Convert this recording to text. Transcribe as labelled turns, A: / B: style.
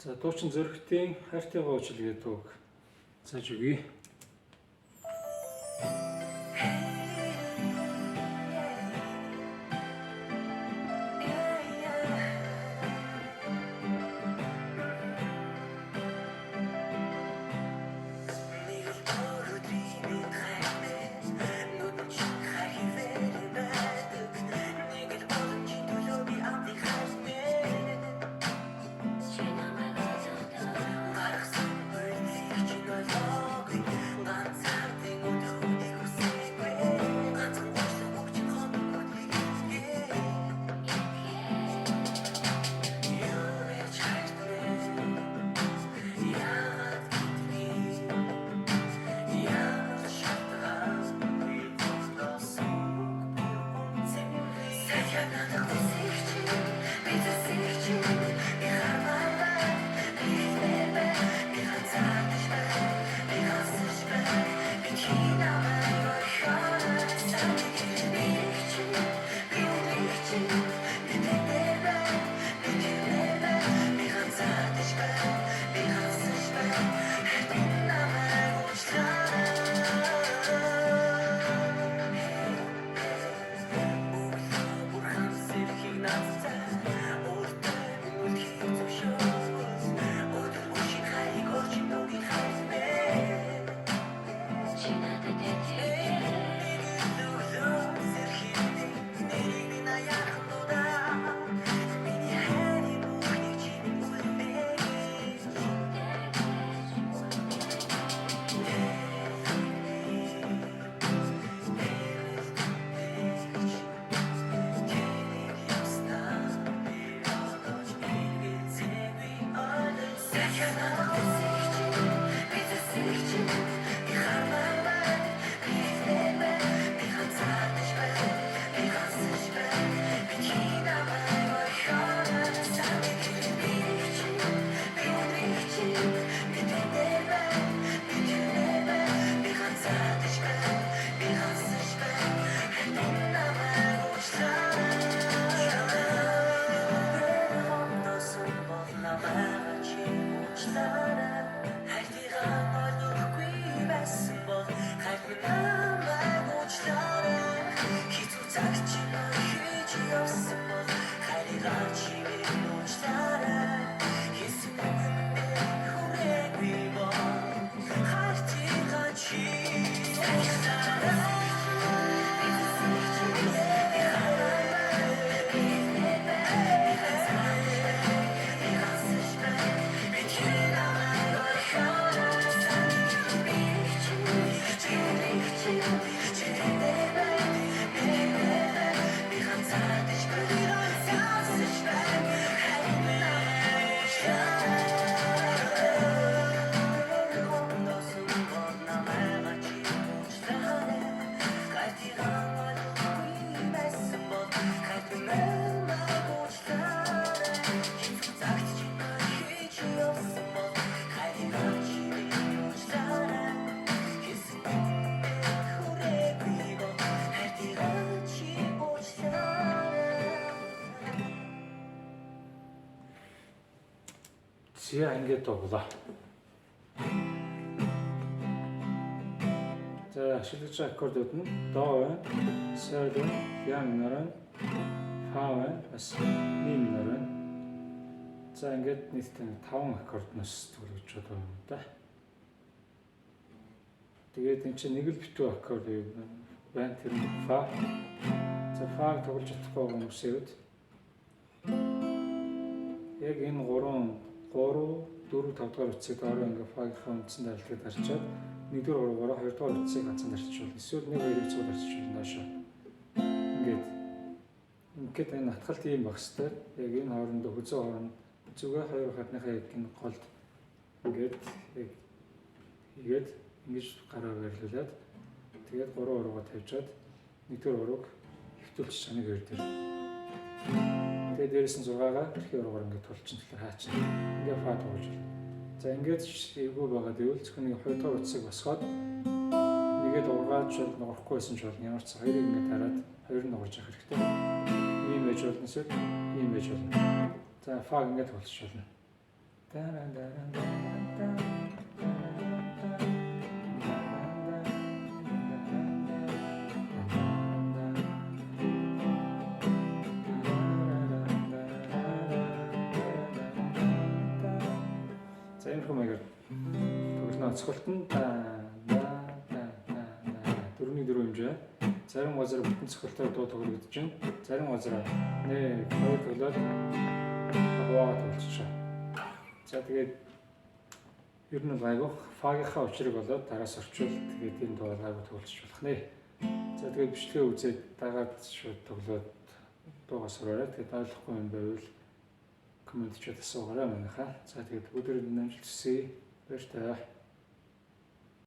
A: За дуучин зөрөгтийн хайртай гоочл гэдэг үг зааж өгье. Зя ингээд оглоо. За ашиглаж байгаа аккордууд нь до байна, соль байна, ля минор байна, фа байна, бас ми минор байна. За ингээд нийтдээ 5 аккордноос төгөлж байгаа юм да. Тэгээд энэ чинь нэг л битүү аккорд байна, тэр нь фа. За фаг тоглож чадахгүй хүмүүсүүд яг энэ 3, 4, 5 дахь утсыг доороо ингээ фагийнхаа үндсэнд альтгаад арчаад 1-р 3-оор 2-р утсыг хацанд арчвал эсвэл 1-2-ыг цуг арчвал наашаа. Ингээд энэ натгалт ийм багстай. Яг энэ хоорондоо хүзээ хооронд зүгээр хоёр хатныхаа яг энэ голд ингээд яг ингэж гараа байрлуулад тэгээд 3 уруугаа тавьжаад 1-р урууг хөвтүүлж чаныг хоёр дээр. Тэгээд дээрээс нь 6-гаа тэрхий уруугаар ингээд тулчин тэгэхээр хаачин. Ингээд фа тоглож байна. За ингээд эвгүй байгаа гэвэл зөвхөн нэг 2-р утсыг босгоод нэгээд ургаач бол нуурахгүй байсан ч болно. Ямар ч хоёрыг ингээд тараад хоёр нь нуурж явах хэрэгтэй. Ийм байж болно эсвэл ийм байж болно. За фаг ингээд болчих болно. За энэ хүмүүс тоглоно цогцолт нь дөрөвний дөрөв хэмжээ. Зарим газар бүтэн цогцолтой дуу тоглогдож байна. Зарим газар нэг хоёр тоглоод хаваагаа тоглолцоо. За тэгээд ер нь айгуух фагийнхаа учрыг болоод тараас орчвол тэгээд энэ дуу айгуу тоглолцож болох нэ. За тэгээд бичлэгээ үзээд дагаад шууд тоглоод дуугаа сураарай. Тэгээд ойлгохгүй юм байвал коммент ч асуугаарай манайхаа. За тэгээд өдөр амжилт хүсье. Баяр таа.